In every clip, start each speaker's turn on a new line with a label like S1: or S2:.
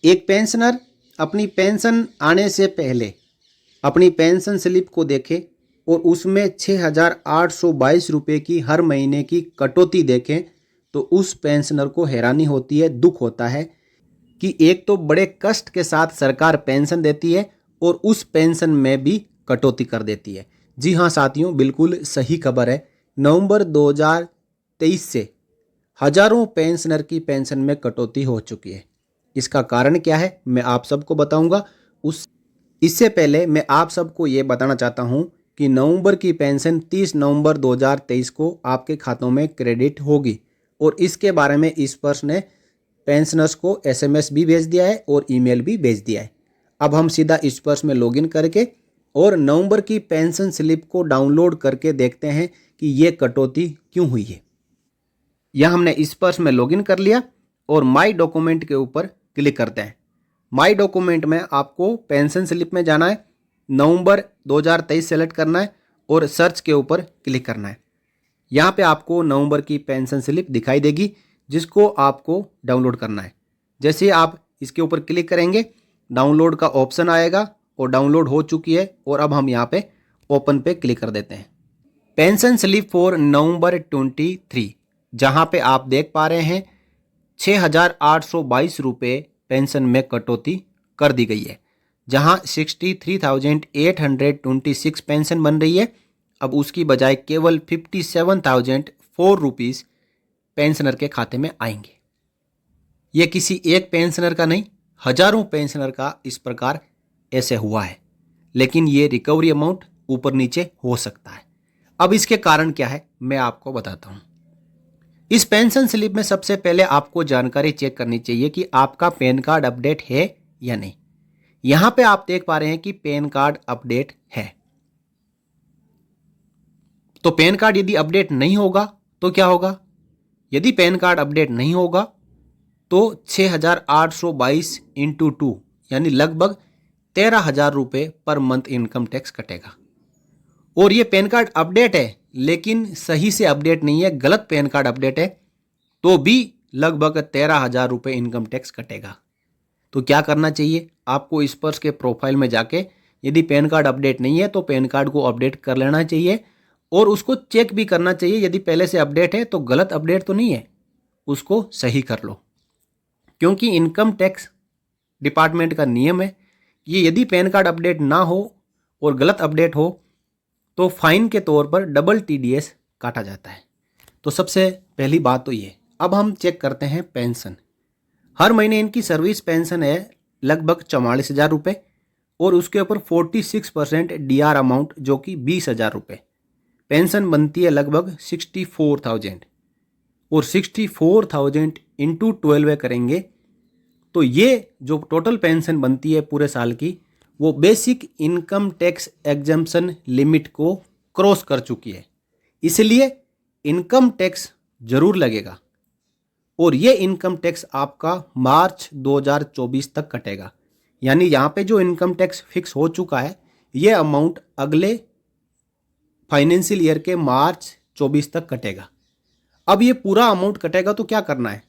S1: एक पेंशनर अपनी पेंशन आने से पहले अपनी पेंशन स्लिप को देखे और उसमें 6,822 रुपये की हर महीने की कटौती देखें तो उस पेंशनर को हैरानी होती है, दुख होता है कि एक तो बड़े कष्ट के साथ सरकार पेंशन देती है और उस पेंशन में भी कटौती कर देती है। जी हाँ साथियों, बिल्कुल सही खबर है। नवंबर 2023 से हजारों पेंशनर की पेंशन में कटौती हो चुकी है। इसका कारण क्या है मैं आप सबको बताऊंगा। इससे पहले मैं आप सबको ये बताना चाहता हूँ कि नवंबर की पेंशन 30 नवंबर 2023 को आपके खातों में क्रेडिट होगी और इसके बारे में इस पर्स ने पेंशनर्स को एसएमएस भी भेज दिया है और ईमेल भी भेज दिया है। अब हम सीधा इस पर्स में लॉगिन करके और नवंबर की पेंशन स्लिप को डाउनलोड करके देखते हैं कि ये कटौती क्यों हुई है। यह हमने इस पर्स में लॉगिन कर लिया और माई डॉक्यूमेंट के ऊपर क्लिक करते हैं। माई डॉक्यूमेंट में आपको पेंशन स्लिप में जाना है, नवंबर 2023 सेलेक्ट करना है और सर्च के ऊपर क्लिक करना है। यहाँ पे आपको नवंबर की पेंशन स्लिप दिखाई देगी जिसको आपको डाउनलोड करना है। जैसे ही आप इसके ऊपर क्लिक करेंगे डाउनलोड का ऑप्शन आएगा और डाउनलोड हो चुकी है और अब हम यहाँ पे ओपन पे क्लिक कर देते हैं। पेंशन स्लिप फॉर नवंबर 23 जहाँ पे आप देख पा रहे हैं 6,822 रुपये पेंशन में कटौती कर दी गई है। जहाँ 63,826 पेंशन बन रही है, अब उसकी बजाय केवल 57,004 रुपीज़ पेंशनर के खाते में आएंगे। ये किसी एक पेंशनर का नहीं, हजारों पेंशनर का इस प्रकार ऐसे हुआ है, लेकिन ये रिकवरी अमाउंट ऊपर नीचे हो सकता है। अब इसके कारण क्या है मैं आपको बताता हूँ। इस पेंशन स्लिप में सबसे पहले आपको जानकारी चेक करनी चाहिए कि आपका पैन कार्ड अपडेट है या नहीं। यहां पे आप देख पा रहे हैं कि पैन कार्ड अपडेट है। तो पैन कार्ड यदि अपडेट नहीं होगा तो क्या होगा? यदि पैन कार्ड अपडेट नहीं होगा तो 6,822 इंटू 2 यानी लगभग 13,000 रुपये पर मंथ इनकम टैक्स कटेगा। और ये पैन कार्ड अपडेट है लेकिन सही से अपडेट नहीं है, गलत पैन कार्ड अपडेट है तो भी लगभग 13,000 रुपये इनकम टैक्स कटेगा। तो क्या करना चाहिए आपको? इस पर्स के प्रोफाइल में जाके यदि पैन कार्ड अपडेट नहीं है तो पैन कार्ड को अपडेट कर लेना चाहिए और उसको चेक भी करना चाहिए। यदि पहले से अपडेट है तो गलत अपडेट तो नहीं है, उसको सही कर लो। क्योंकि इनकम टैक्स डिपार्टमेंट का नियम है कि यदि पैन कार्ड अपडेट ना हो और गलत अपडेट हो तो फाइन के तौर पर डबल टीडीएस काटा जाता है। तो सबसे पहली बात तो ये। अब हम चेक करते हैं पेंशन। हर महीने इनकी सर्विस पेंशन है लगभग 44,000 रुपये और उसके ऊपर 46% डीआर अमाउंट जो कि 20,000 रुपये। पेंशन बनती है लगभग 64,000 और 64,000 इंटू 12 करेंगे तो ये जो टोटल पेंशन बनती है पूरे साल की वो basic income tax exemption limit को क्रॉस कर चुकी है। इसलिए इनकम टैक्स जरूर लगेगा और ये इनकम टैक्स आपका मार्च 2024 तक कटेगा। यानी यहाँ पे जो इनकम टैक्स फिक्स हो चुका है ये अमाउंट अगले फाइनेंशियल ईयर के मार्च 24 तक कटेगा। अब ये पूरा अमाउंट कटेगा तो क्या करना है?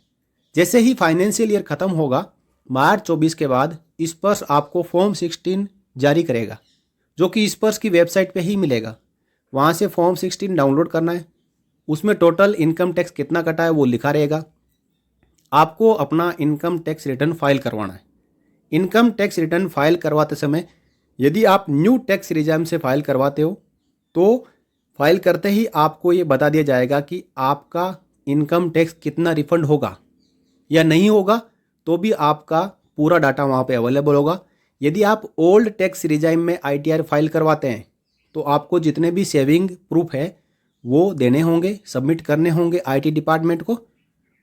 S1: जैसे ही फाइनेंशियल ईयर खत्म होगा मार्च 24 के बाद इस पर्स आपको फॉर्म 16 जारी करेगा जो कि इस पर्स की वेबसाइट पे ही मिलेगा। वहाँ से फॉर्म 16 डाउनलोड करना है, उसमें टोटल इनकम टैक्स कितना कटा है वो लिखा रहेगा। आपको अपना इनकम टैक्स रिटर्न फाइल करवाना है। इनकम टैक्स रिटर्न फाइल करवाते समय यदि आप न्यू टैक्स रिजाइम से फाइल करवाते हो तो फाइल करते ही आपको ये बता दिया जाएगा कि आपका इनकम टैक्स कितना रिफंड होगा या नहीं होगा, तो भी आपका पूरा डाटा वहाँ पे अवेलेबल होगा। यदि आप ओल्ड टैक्स रिजाइम में आईटीआर फाइल करवाते हैं तो आपको जितने भी सेविंग प्रूफ है वो देने होंगे, सबमिट करने होंगे आईटी डिपार्टमेंट को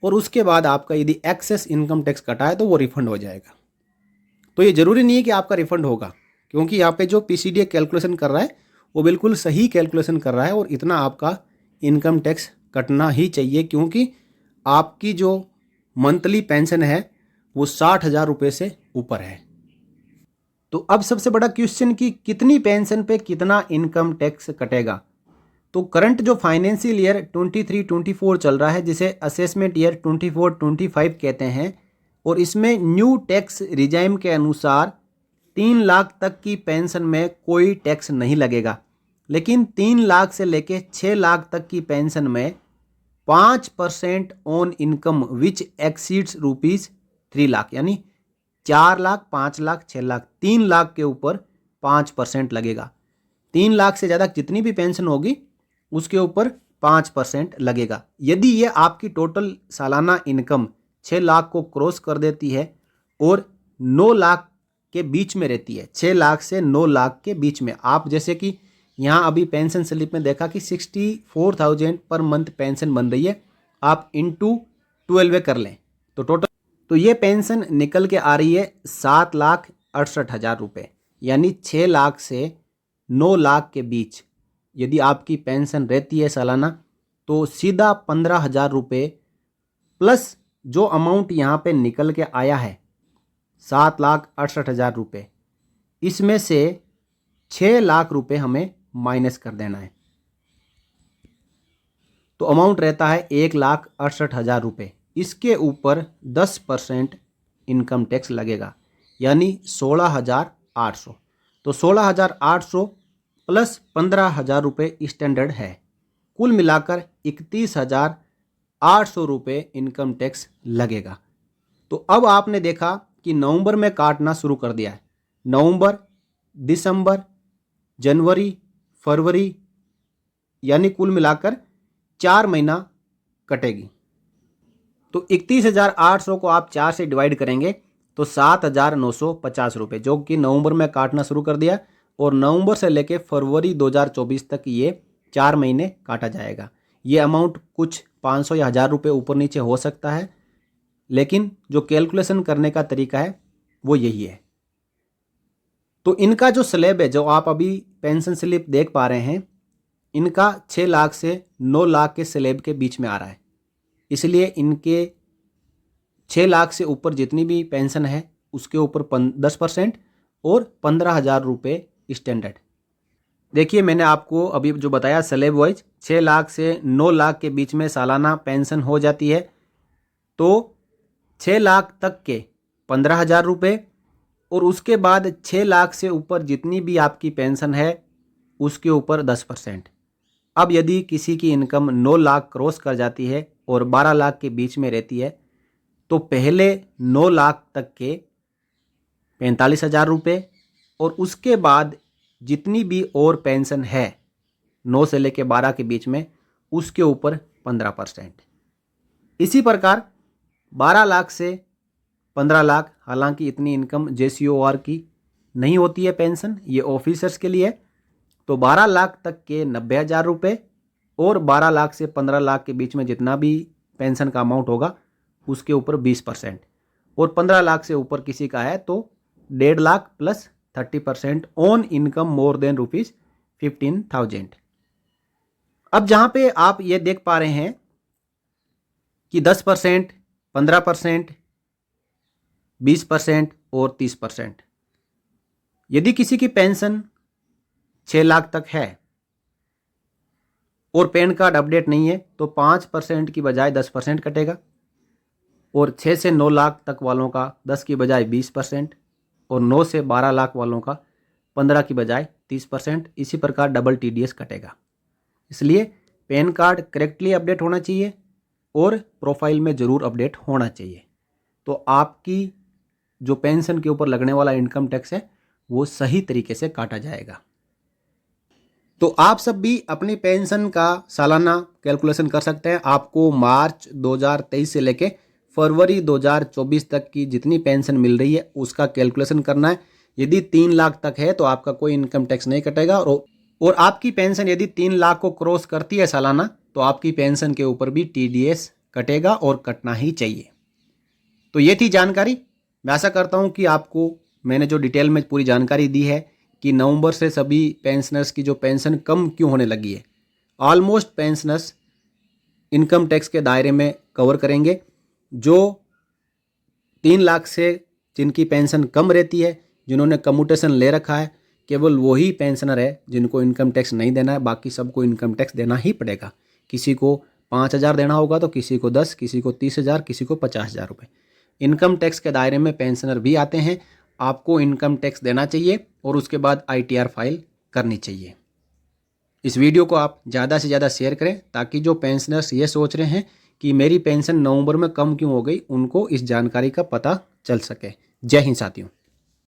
S1: और उसके बाद आपका यदि एक्सेस इनकम टैक्स कटा है तो वो रिफंड हो जाएगा। तो ये ज़रूरी नहीं है कि आपका रिफंड होगा, क्योंकि यहाँ पे जो पीसीडीए कैलकुलेशन कर रहा है वो बिल्कुल सही कैलकुलेशन कर रहा है और इतना आपका इनकम टैक्स कटना ही चाहिए, क्योंकि आपकी जो मंथली पेंशन है वो 60,000 रुपये से ऊपर है। तो अब सबसे बड़ा क्वेश्चन कि कितनी पेंशन पे कितना इनकम टैक्स कटेगा। तो करंट जो फाइनेंशियल ईयर 23-24 चल रहा है जिसे असेसमेंट ईयर 24-25 कहते हैं, और इसमें न्यू टैक्स रिजाइम के अनुसार 3 लाख तक की पेंशन में कोई टैक्स नहीं लगेगा, लेकिन 3 लाख से लेके 6 लाख तक की पेंशन में 5% on income which exceeds ₹3 lakh, यानी 4 लाख, 5 लाख, 6 लाख, 3 लाख के ऊपर 5% लगेगा। 3 लाख से ज़्यादा जितनी भी पेंशन होगी उसके ऊपर 5% लगेगा। यदि ये आपकी टोटल सालाना इनकम 6 लाख को क्रॉस कर देती है और 9 लाख के बीच में रहती है, 6 लाख से 9 लाख के बीच में, आप जैसे कि यहाँ अभी पेंशन स्लिप में देखा कि 64,000 पर मंथ पेंशन बन रही है, आप इंटू 12 कर लें तो टोटल, तो ये पेंशन निकल के आ रही है 7,68,000 रुपये, यानी 6 लाख से 9 लाख के बीच यदि आपकी पेंशन रहती है सालाना, तो सीधा 15,000 रुपये प्लस जो अमाउंट यहाँ पे निकल के आया है 7,68,000 रुपये, इसमें से 6 लाख रुपये हमें माइनस कर देना है, तो अमाउंट रहता है 1,68,000 रुपये। इसके ऊपर 10% इनकम टैक्स लगेगा, यानी 16,800। तो 16,800 प्लस 15,000 रुपये स्टैंडर्ड है, कुल मिलाकर 31,800 रुपये इनकम टैक्स लगेगा। तो अब आपने देखा कि नवंबर में काटना शुरू कर दिया है, नवंबर, दिसंबर, जनवरी, फरवरी, यानी कुल मिलाकर 4 महीना कटेगी। तो 31,800 को आप 4 से डिवाइड करेंगे तो 7,950 रुपये, जो कि नवंबर में काटना शुरू कर दिया, और नवंबर से लेके फरवरी 2024 तक ये 4 महीने काटा जाएगा। ये अमाउंट कुछ 500 या 1,000 रुपये ऊपर नीचे हो सकता है, लेकिन जो कैलकुलेशन करने का तरीका है वो यही है। तो इनका जो स्लैब है, जो आप अभी पेंशन स्लिप देख पा रहे हैं, इनका 6 लाख से 9 लाख के स्लैब के बीच में आ रहा है, इसलिए इनके 6 लाख से ऊपर जितनी भी पेंशन है उसके ऊपर 10% और 15,000 रुपये स्टैंडर्ड। देखिए मैंने आपको अभी जो बताया स्लैब वाइज 6 लाख से 9 लाख के बीच में सालाना पेंशन हो जाती है, तो 6 लाख तक के 15,000 रुपये, और उसके बाद 6 लाख से ऊपर जितनी भी आपकी पेंशन है उसके ऊपर 10%। अब यदि किसी की इनकम 9 लाख क्रॉस कर जाती है और 12 लाख के बीच में रहती है, तो पहले 9 लाख तक के 45,000 रुपये, और उसके बाद जितनी भी और पेंशन है 9 से लेके 12 के बीच में उसके ऊपर 15%। इसी प्रकार 12 लाख से 15 लाख, हालांकि इतनी इनकम JCOR की नहीं होती है पेंशन, ये ऑफिसर्स के लिए है, तो 12 लाख तक के 90,000 रुपये, और 12 लाख से 15 लाख के बीच में जितना भी पेंशन का अमाउंट होगा उसके ऊपर 20%, और 15 लाख से ऊपर किसी का है तो 1.5 lakh plus 30% on income more than ₹15,000। अब जहाँ पे आप ये देख पा रहे हैं कि 10%, 15%, 20% और 30%, यदि किसी की पेंशन 6 लाख तक है और पैन कार्ड अपडेट नहीं है तो 5% की बजाय 10% कटेगा, और 6 से 9 लाख तक वालों का 10 की बजाय 20%, और 9 से 12 लाख वालों का 15 की बजाय 30%। इसी प्रकार डबल TDS कटेगा। इसलिए पैन कार्ड करेक्टली अपडेट होना चाहिए और प्रोफाइल में ज़रूर अपडेट होना चाहिए, तो आपकी जो पेंशन के ऊपर लगने वाला इनकम टैक्स है वो सही तरीके से काटा जाएगा। तो आप सब भी अपनी पेंशन का सालाना कैलकुलेशन कर सकते हैं। आपको मार्च 2023 से लेके फरवरी 2024 तक की जितनी पेंशन मिल रही है उसका कैलकुलेशन करना है। यदि 3 लाख तक है तो आपका कोई इनकम टैक्स नहीं कटेगा, और आपकी पेंशन यदि 3 लाख को क्रॉस करती है सालाना तो आपकी पेंशन के ऊपर भी TDS कटेगा, और कटना ही चाहिए। तो ये थी जानकारी। मैं आशा करता हूँ कि आपको मैंने जो डिटेल में पूरी जानकारी दी है कि नवंबर से सभी पेंशनर्स की जो पेंशन कम क्यों होने लगी है, ऑलमोस्ट पेंशनर्स इनकम टैक्स के दायरे में कवर करेंगे। जो 3 लाख से जिनकी पेंशन कम रहती है, जिन्होंने कम्यूटेशन ले रखा है, केवल वही पेंशनर है जिनको इनकम टैक्स नहीं देना है, बाकी सबको इनकम टैक्स देना ही पड़ेगा। किसी को 5,000 देना होगा तो किसी को 10, किसी को 30,000, किसी को 50,000 रुपये। इनकम टैक्स के दायरे में पेंशनर भी आते हैं। आपको इनकम टैक्स देना चाहिए और उसके बाद ITR फाइल करनी चाहिए। इस वीडियो को आप ज़्यादा से ज़्यादा शेयर करें ताकि जो पेंशनर्स ये सोच रहे हैं कि मेरी पेंशन नवंबर में कम क्यों हो गई, उनको इस जानकारी का पता चल सके। जय हिंद साथियों।